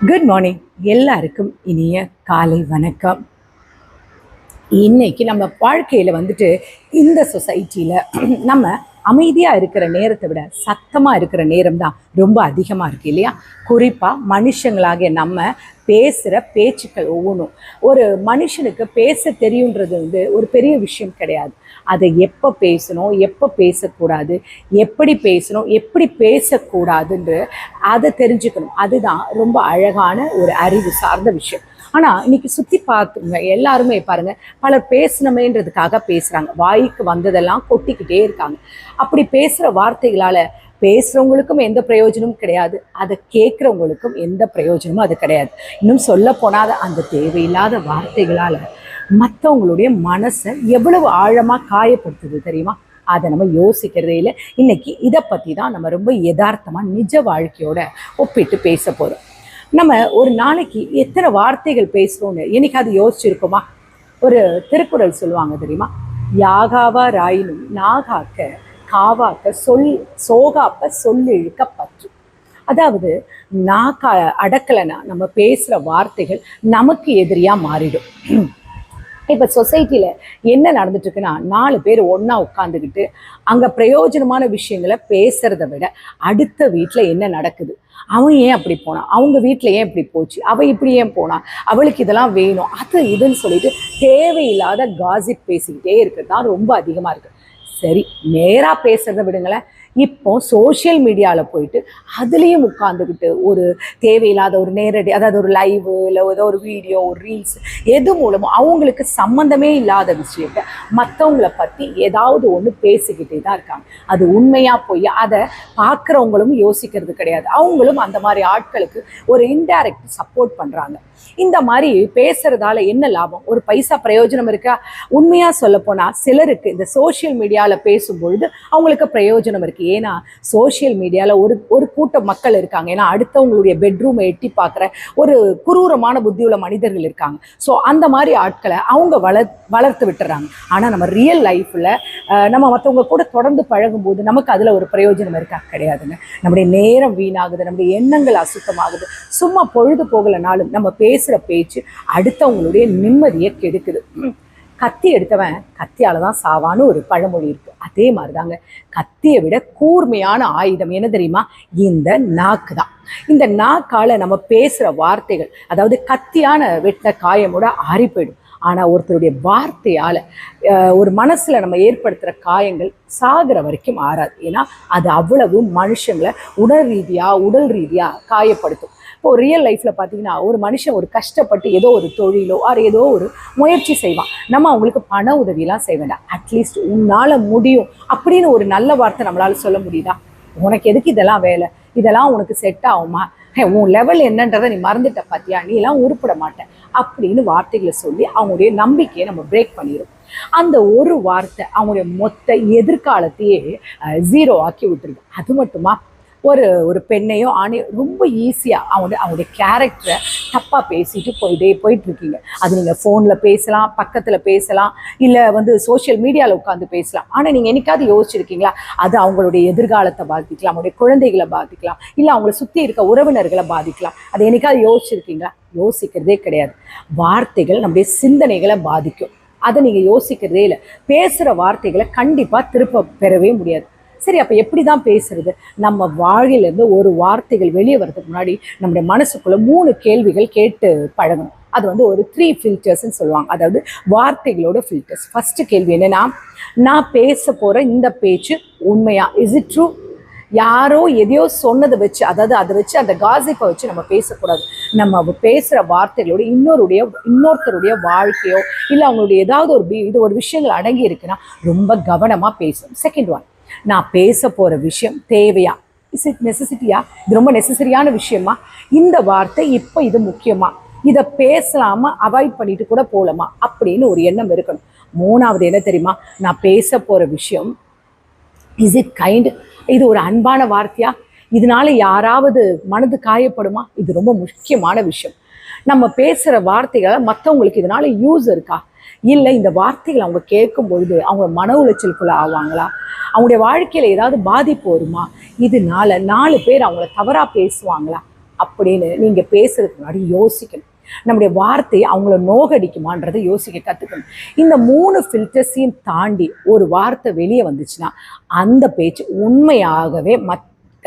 Good morning. எல்லாருக்கும் இனிய காலை வணக்கம். இன்னைக்கு நம்ம வாழ்க்கையில் வந்துட்டு இந்த சொசைட்டியில் நம்ம அமைதியாக இருக்கிற நேரத்தை விட சத்தமாக இருக்கிற நேரம் தான் ரொம்ப அதிகமாக இருக்குது இல்லையா? குறிப்பாக மனுஷங்களாகிய நம்ம பேசுகிற பேச்சுக்கள் ஒவ்வொன்றும் ஒரு மனுஷனுக்கு பேச தெரியுன்றது ஒரு பெரிய விஷயம் கிடையாது. அதை எப்போ பேசணும், எப்போ பேசக்கூடாது, எப்படி பேசணும், எப்படி பேசக்கூடாதுன்று அதை தெரிஞ்சுக்கணும். அதுதான் ரொம்ப அழகான ஒரு அறிவு சார்ந்த விஷயம். ஆனால் இன்னைக்கு சுற்றி பார்த்துங்க, எல்லாருமே பாருங்கள், பலர் பேசணுமேன்றதுக்காக பேசுகிறாங்க. வாய்க்கு வந்ததெல்லாம் கொட்டிக்கிட்டே இருக்காங்க. அப்படி பேசுகிற வார்த்தைகளால் பேசுகிறவங்களுக்கும் எந்த பிரயோஜனமும் கிடையாது, அதை கேட்குறவங்களுக்கும் எந்த பிரயோஜனமும் அது கிடையாது. இன்னும் சொல்ல போனால் அந்த தேவையில்லாத வார்த்தைகளால் மற்றவங்களுடைய மனசை எவ்வளவு ஆழமாக காயப்படுத்துது தெரியுமா? அதை நம்ம யோசிக்கிறதே இல்லை. இன்னைக்கு இதை பற்றி தான் நம்ம ரொம்ப யதார்த்தமாக நிஜ வாழ்க்கையோட ஒப்பிட்டு பேச போகிறோம். நம்ம ஒரு நாளைக்கு எத்தனை வார்த்தைகள் பேசுகிறோன்னு என்னைக்காவது யோசிச்சிருக்கோமா? ஒரு திருக்குறள் சொல்லுவாங்க தெரியுமா? யாகாவா ராயினும் நாகாக்க காவாக்க சோகாப்ப சொல்லிழுக்க பற்று. அதாவது நாக்கா அடக்கலைன்னா நம்ம பேசுகிற வார்த்தைகள் நமக்கு எதிரியாக மாறிடும். இப்போ சொசைட்டியில் என்ன நடந்துட்டுருக்குன்னா, 4 பேர் ஒன்றா உட்காந்துக்கிட்டு அங்கே பிரயோஜனமான விஷயங்களை பேசுகிறத விட அடுத்த வீட்டில் என்ன நடக்குது, அவன் ஏன் அப்படி போனான், அவங்க வீட்டில் ஏன் இப்படி போச்சு, அவள் இப்படி ஏன் போனான், அவளுக்கு இதெல்லாம் வேணும், அது இதுன்னு சொல்லிட்டு தேவையில்லாத காசிப் பேசிக்கிட்டே இருக்கிறது தான் ரொம்ப அதிகமாக இருக்குது. சரி, நேராக பேசுகிறத விடுங்களேன். இப்போ சோஷியல் மீடியாவில் போயிட்டு அதுலேயும் உட்காந்துக்கிட்டு ஒரு தேவையில்லாத ஒரு நேரடி, அதாவது ஒரு லைவு இல்லை ஏதோ ஒரு வீடியோ, ஒரு ரீல்ஸ், எது மூலமும் அவங்களுக்கு சம்மந்தமே இல்லாத விஷயத்தை மற்றவங்கள பற்றி ஏதாவது ஒன்று பேசிக்கிட்டே தான் இருக்காங்க. அது உண்மையாக போய் அதை பார்க்குறவங்களும் யோசிக்கிறது கிடையாது. அவங்களும் அந்த மாதிரி ஆட்களுக்கு ஒரு இன்டைரக்ட் சப்போர்ட் பண்ணுறாங்க. இந்த மாதிரி பேசுறதால என்ன லாபம்? ஒரு பைசா பிரயோஜனம் இருக்கா? உண்மையாக சொல்லப்போனால் சிலருக்கு இந்த சோஷியல் மீடியாவில் பேசும்பொழுது அவங்களுக்கு பிரயோஜனம் இருக்குது. ஏன்னா சோஷியல் மீடியாவில் ஒரு கூட்டம் மக்கள் இருக்காங்க. ஏன்னா அடுத்தவங்களுடைய பெட்ரூமை எட்டி பார்க்குற ஒரு குரூரமான புத்தியுள்ள மனிதர்கள் இருக்காங்க. ஸோ அந்த மாதிரி ஆட்களை அவங்க வளர்த்து விட்டுறாங்க. ஆனால் நம்ம ரியல் லைஃப்பில் நம்ம மற்றவங்க கூட தொடர்ந்து பழகும்போது நமக்கு அதில் ஒரு பிரயோஜனம் இருக்கா? கிடையாதுங்க. நம்முடைய நேரம் வீணாகுது, நம்முடைய எண்ணங்கள் அசுத்தமாகுது. சும்மா பொழுது போகலைனாலும் நம்ம பேசுகிற பேச்சு அடுத்தவங்களுடைய நிம்மதியை கெடுக்குது. கத்தி எடுத்தவன் கத்தியால் தான் சாவான்னு ஒரு பழமொழி இருக்குது. அதே மாதிரி தாங்க, கத்தியை விட கூர்மையான ஆயுதம் என்ன தெரியுமா? இந்த நாக்கு தான். இந்த நாக்கால் நம்ம பேசுகிற வார்த்தைகள், அதாவது கத்தியான வெட்ட காயமோட ஆறி போயிடும். ஆனால் ஒருத்தருடைய வார்த்தையால் ஒரு மனசில் நம்ம ஏற்படுத்துகிற காயங்கள் சாகிற வரைக்கும் ஆறாது. ஏன்னா அது அவ்வளவு மனுஷங்களை உடல் ரீதியாக காயப்படுத்தும். இப்போ ரியல் லைஃப்பில் பார்த்தீங்கன்னா, ஒரு மனுஷன் ஒரு கஷ்டப்பட்டு ஏதோ ஒரு தொழிலோ ஏதோ ஒரு முயற்சி செய்வான். நம்ம அவங்களுக்கு பண உதவியெல்லாம் செய்ய வேண்டாம். அட்லீஸ்ட் உன்னால் முடியும் அப்படின்னு ஒரு நல்ல வார்த்தை நம்மளால் சொல்ல முடியுதா? உனக்கு எதுக்கு இதெல்லாம் வேலை, இதெல்லாம் உனக்கு செட் ஆகுமா, உன் லெவல் என்னன்றதை நீ மறந்துட்ட பார்த்தியா, நீ எல்லாம் உருப்பட மாட்டேன் அப்படின்னு வார்த்தைகளை சொல்லி அவங்களுடைய நம்பிக்கையை நம்ம பிரேக் பண்ணிடும். அந்த ஒரு வார்த்தை அவங்களுடைய மொத்த எதிர்காலத்தையே 0 ஆக்கி விட்டுருது. அது மட்டுமா, ஒரு பெண்ணையோ ஆணையோ ரொம்ப ஈஸியாக அவங்களுடைய கேரக்டரை தப்பாக பேசிட்டு போயிட்டுருக்கீங்க. அது நீங்கள் ஃபோனில் பேசலாம், பக்கத்தில் பேசலாம், இல்லை சோஷியல் மீடியாவில் உட்காந்து பேசலாம். ஆனால் நீங்கள் என்னைக்காவது யோசிச்சிருக்கீங்களா? அது அவங்களுடைய எதிர்காலத்தை பாதிக்கலாம், அவங்களுடைய குழந்தைகளை பாதிக்கலாம், இல்லை அவங்கள சுற்றி இருக்க உறவினர்களை பாதிக்கலாம். அதை என்னைக்காவது யோசிச்சிருக்கீங்களா? யோசிக்கிறதே கிடையாது. வார்த்தைகள் நம்முடைய சிந்தனைகளை பாதிக்கும். அதை நீங்கள் யோசிக்கிறதே இல்லை. பேசுகிற வார்த்தைகளை கண்டிப்பாக திருப்ப பெறவே முடியாது. சரி, அப்போ எப்படி தான் பேசுறது? நம்ம வாயிலிருந்து ஒரு வார்த்தைகள் வெளியே வர்றதுக்கு முன்னாடி நம்முடைய மனசுக்குள்ள 3 கேள்விகள் கேட்டு பழகணும். அது ஒரு 3 ஃபில்டர்ஸ்ன்னு சொல்லுவாங்க. அதாவது வார்த்தைகளோட ஃபில்டர்ஸ். ஃபர்ஸ்ட் கேள்வி என்னன்னா, நான் பேச போகிற இந்த பேச்சு உண்மையா? Is it true? யாரோ எதையோ சொன்னதை வச்சு, அதாவது அதை வச்சு அந்த காசிப்பை வச்சு நம்ம பேசக்கூடாது. நம்ம பேசுகிற வார்த்தைகளோட இன்னொருத்தருடைய வாழ்க்கையோ இல்லை அவங்களுடைய ஏதாவது ஒரு விஷயங்கள் அடங்கி இருக்குன்னா ரொம்ப கவனமாக பேசணும். செகண்ட் ஒன், நான் பேச போகிற விஷயம் தேவையா? இஸ் இட் நெசசிட்டியா? இது ரொம்ப நெசசரியான விஷயமா? இந்த வார்த்தை இப்போ இது முக்கியமா? இதை பேசலாமல் அவாய்ட் பண்ணிட்டு கூட போகலாமா அப்படின்னு ஒரு எண்ணம் இருக்கணும். 3வது என்ன தெரியுமா? நான் பேச போகிற விஷயம் இஸ் இட் கைண்ட்? இது ஒரு அன்பான வார்த்தையா? இதனால யாராவது மனது காயப்படுமா? இது ரொம்ப முக்கியமான விஷயம். நம்ம பேசுகிற வார்த்தைகளை மற்றவங்களுக்கு இதனால யூஸ் இருக்கா? இல்லை இந்த வார்த்தைகள் அவங்க கேட்கும் பொழுது அவங்க மன உளைச்சலுக்குள்ள ஆவாங்களா? அவங்களுடைய வாழ்க்கையில் ஏதாவது பாதிப்பு வருமா? இதனால 4 பேர் அவங்கள தவறாக பேசுவாங்களா? அப்படின்னு நீங்கள் பேசுறதுக்கு முன்னாடி யோசிக்கணும். நம்முடைய வார்த்தை அவங்கள நோகடிக்குமான்றதை யோசிக்க கற்றுக்கணும். இந்த 3 ஃபில்டர்ஸையும் தாண்டி ஒரு வார்த்தை வெளியே வந்துச்சுன்னா அந்த பேச்சு உண்மையாகவே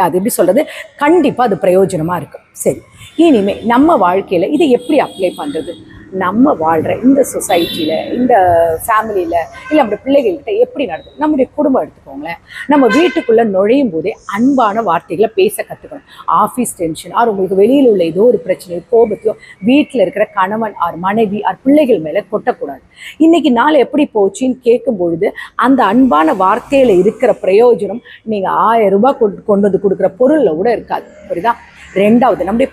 அது எப்படி சொல்கிறது, கண்டிப்பாக அது பிரயோஜனமாக இருக்கும். சரி, இனிமேல் நம்ம வாழ்க்கையில் இதை எப்படி அப்ளை பண்ணுறது? நம்ம வாழ்கிற இந்த சொசைட்டியில், இந்த ஃபேமிலியில், இல்லை நம்ம பிள்ளைகள்கிட்ட எப்படி நடக்கும்? நம்முடைய குடும்பம் எடுத்துக்கோங்களேன். நம்ம வீட்டுக்குள்ளே நுழையும் போதே அன்பான வார்த்தைகளை பேச கற்றுக்கணும். ஆஃபீஸ் டென்ஷன் ஆர் உங்களுக்கு வெளியில் உள்ள ஏதோ ஒரு பிரச்சனையோ கோபத்தையோ வீட்டில் இருக்கிற கணவன் ஆர் மனைவி ஆர் பிள்ளைகள் மேலே கொட்டக்கூடாது. இன்றைக்கி நாள் எப்படி போச்சுன்னு கேட்கும் பொழுது அந்த அன்பான வார்த்தையில் இருக்கிற பிரயோஜனம் நீங்கள் 1000 ரூபாய் கொண்டு வந்து கொடுக்குற பொருளில் கூட இருக்காது. புரியுதா? 2வது, நம்முடைய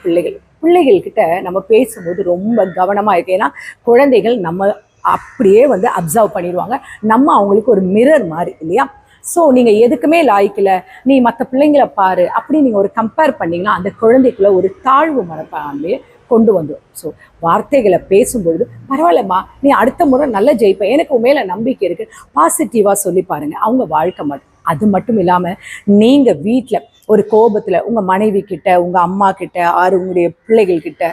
பிள்ளைகள்கிட்ட நம்ம பேசும்போது ரொம்ப கவனமாக இருக்கு. ஏன்னா குழந்தைகள் நம்ம அப்படியே அப்சர்வ் பண்ணிடுவாங்க. நம்ம அவங்களுக்கு ஒரு மிரர் மாதிரி இல்லையா? ஸோ நீங்கள் எதுக்குமே லாய்க்கில், நீ மற்ற பிள்ளைங்களை பாரு அப்படி நீங்கள் ஒரு கம்பேர் பண்ணிங்கன்னா அந்த குழந்தைக்குள்ளே ஒரு தாழ்வு மனப்பான்மையை கொண்டு வந்துடும். ஸோ வார்த்தைகளை பேசும்பொழுது, பரவாயில்லம்மா நீ அடுத்த முறை நல்லா ஜெயிப்ப, எனக்கு உன் மேலே நம்பிக்கை இருக்குது, பாசிட்டிவாக சொல்லி பாருங்கள். அவங்க வாழ்க்கை மட்டும் அது மட்டும் இல்லாமல் நீங்கள் வீட்டில் ஒரு கோபத்தில் உங்கள் மனைவி கிட்ட, உங்கள் அம்மா கிட்ட, ஆறு உங்களுடைய பிள்ளைகள்கிட்ட,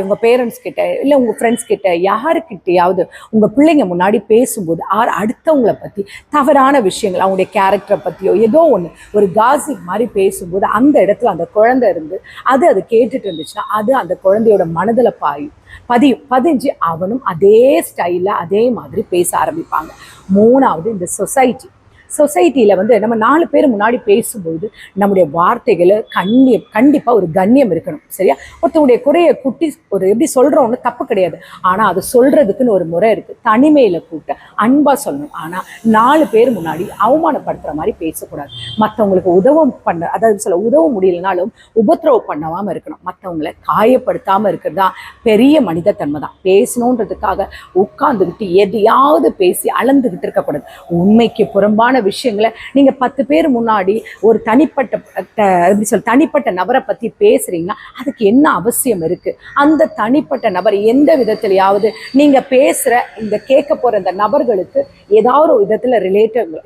உங்கள் பேரண்ட்ஸ் கிட்ட, இல்லை உங்கள் ஃப்ரெண்ட்ஸ் கிட்ட, யாருக்கிட்டையாவது உங்கள் பிள்ளைங்க முன்னாடி பேசும்போது அடுத்தவங்களை பற்றி தவறான விஷயங்கள், அவங்களுடைய கேரக்டரை பற்றியோ ஏதோ ஒன்று ஒரு காசிப் மாதிரி பேசும்போது அந்த இடத்துல அந்த குழந்தை இருந்து அது கேட்டுட்டு இருந்துச்சுன்னா அது அந்த குழந்தையோட மனதில் பதிஞ்சு அவனும் அதே ஸ்டைலில் அதே மாதிரி பேச ஆரம்பிப்பாங்க. 3வது, இந்த சொசைட்டியில் நம்ம 4 பேர் முன்னாடி பேசும்போது நம்முடைய வார்த்தைகளை கண்டிப்பாக ஒரு கண்ணியம் இருக்கணும். சரியா? ஒருத்தவங்களுடைய குறையை ஒரு எப்படி சொல்கிறோன்னு தப்பு கிடையாது. ஆனால் அது சொல்கிறதுக்குன்னு ஒரு முறை இருக்குது. தனிமையில் கூப்பிட்டு அன்பாக சொல்லணும். ஆனால் 4 பேர் முன்னாடி அவமானப்படுத்துகிற மாதிரி பேசக்கூடாது. மற்றவங்களுக்கு உதவ முடியலனாலும் உபத்திரவம் பண்ணாமல் இருக்கணும். மற்றவங்களை காயப்படுத்தாமல் இருக்கிறது தான் பெரிய மனிதத்தன்மை தான். பேசணுன்றதுக்காக உட்கார்ந்துக்கிட்டு எதையாவது பேசி அளந்துக்கிட்டு இருக்கக்கூடாது. உண்மைக்கு புறம்பான விஷயங்களை நீங்க 10 பேர் முன்னாடி ஒரு தனிப்பட்ட நபரை பத்தி பேசுறீங்கன்னா அதுக்கு என்ன அவசியம் இருக்கு? அந்த தனிப்பட்ட நபர் எந்த விதத்திலேயாவது நீங்க பேசுற இந்த கேட்க போற இந்த நபர்களுக்கு ஏதாவது ஒரு விதத்துல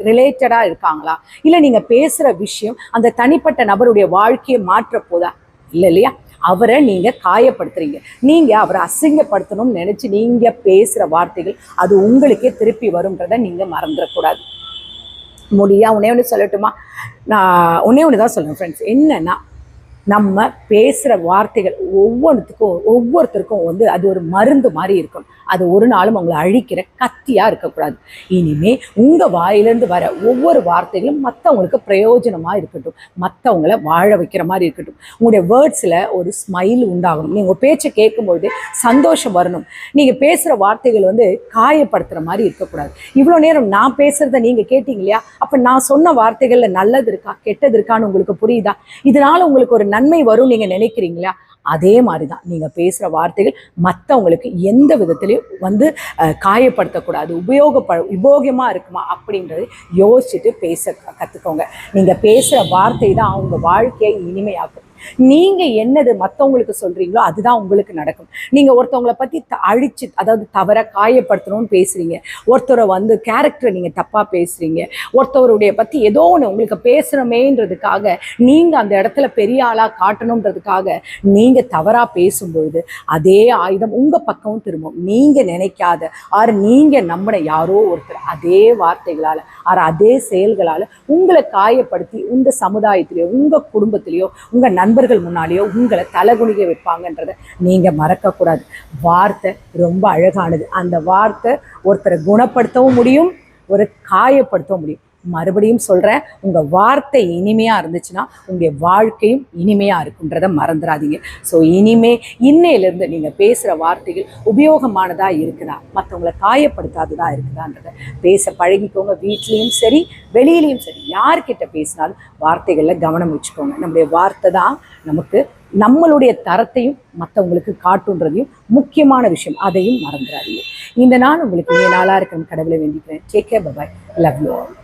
ரிலேட்டடா இருக்காங்களா? இல்ல நீங்க பேசுற விஷயம் அந்த தனிப்பட்ட நபருடைய வாழ்க்கையை மாற்ற போதா? இல்லையா? அவரை நீங்க காயப்படுத்துறீங்க. நீங்க அவரை அசிங்கப்படுத்தணும்னு நினைச்சு நீங்க பேசுற வார்த்தைகள் அது உங்களுக்கே திருப்பி வரும்ன்றதை நீங்க மறந்துடக்கூடாது. ஒன்னே ஒன்று சொல்லட்டுமா? நான் ஒன்னே தான் சொல்லுவேன் ஃப்ரெண்ட்ஸ். என்னன்னா, நம்ம பேசுகிற வார்த்தைகள் ஒவ்வொருத்தருக்கும் அது ஒரு மருந்து மாதிரி இருக்கும். அது ஒரு நாளும் அவங்களை அழிக்கிற கத்தியாக இருக்கக்கூடாது. இனிமே உங்கள் வாயிலேருந்து வர ஒவ்வொரு வார்த்தைகளும் மற்றவங்களுக்கு பிரயோஜனமாக இருக்கட்டும், மற்றவங்கள வாழ வைக்கிற மாதிரி இருக்கட்டும். உங்களுடைய வேர்ட்ஸில் ஒரு ஸ்மைல் உண்டாகணும். நீங்கள் உங்கள் பேச்சை கேட்கும்போது சந்தோஷம் வரணும். நீங்கள் பேசுகிற வார்த்தைகள் காயப்படுத்துகிற மாதிரி இருக்கக்கூடாது. இவ்வளோ நேரம் நான் பேசுகிறத நீங்கள் கேட்டீங்க இல்லையா? அப்போ நான் சொன்ன வார்த்தைகளில் நல்லது இருக்கா கெட்டது இருக்கான்னு உங்களுக்கு புரியுதா? இதனால் உங்களுக்கு ஒரு நன்மை வரும் நீங்கள் நினைக்கிறீங்களா? அதே மாதிரி தான் நீங்கள் பேசுகிற வார்த்தைகள் மற்றவங்களுக்கு எந்த விதத்துலையும் காயப்படுத்தக்கூடாது, உபயோகமாக இருக்குமா அப்படின்றது யோசிச்சுட்டு பேச கற்றுக்கோங்க. நீங்கள் பேசுகிற வார்த்தை தான் அவங்க வாழ்க்கையை இனிமையாக்கும். நீங்கள் என்னது மற்றவங்களுக்கு சொல்கிறீங்களோ அதுதான் உங்களுக்கு நடக்கும். நீங்கள் ஒருத்தவங்களை பற்றி தவற காயப்படுத்தணும்னு பேசுகிறீங்க, ஒருத்தரை கேரக்டரை நீங்கள் தப்பாக பேசுகிறீங்க, ஒருத்தவருடைய பற்றி ஏதோ ஒன்று உங்களுக்கு பேசுகிறோமேன்றதுக்காக நீங்கள் அந்த இடத்துல பெரிய ஆளாக காட்டணுன்றதுக்காக நீங்கள் தவறாக பேசும்பொழுது அதே ஆயுதம் உங்கள் பக்கமும் திரும்பும். நீங்கள் நினைக்காத நீங்கள் நம்பின யாரோ ஒருத்தர் அதே வார்த்தைகளால் அதே செயல்களால் உங்களை காயப்படுத்தி உங்கள் சமுதாயத்திலேயோ உங்கள் குடும்பத்திலேயோ உங்கள் நண்பர்கள் முன்னாலேயோ உங்களை தலைகுனிக வைப்பாங்கன்றதை நீங்கள் மறக்கக்கூடாது. வார்த்தை ரொம்ப அழகானது. அந்த வார்த்தை ஒருத்தரை குணப்படுத்தவும் முடியும், ஒரு காயப்படுத்தவும் முடியும். மறுபடியும் சொல்கிறேன், உங்கள் வார்த்தை இனிமையாக இருந்துச்சுன்னா உங்களுடைய வாழ்க்கையும் இனிமையாக இருக்குன்றதை மறந்துடாதீங்க. ஸோ இன்னையிலேருந்து நீங்கள் பேசுகிற வார்த்தைகள் உபயோகமானதாக இருக்குதா, மற்றவங்களை காயப்படுத்தாததாக இருக்குதான்றதை பேச பழகிக்கோங்க. வீட்லேயும் சரி வெளியிலையும் சரி யார்கிட்ட பேசினாலும் வார்த்தைகளில் கவனம் வச்சுக்கோங்க. நம்முடைய வார்த்தை தான் நம்மளுடைய தரத்தையும் மற்றவங்களுக்கு காட்டுன்றதையும் முக்கியமான விஷயம், அதையும் மறந்துடாதீங்க. இந்த நாள் உங்களுக்கு நாளாக இருக்கணும் கடவுளை வேண்டிக்கிறேன். Take care, bye bye, love you all.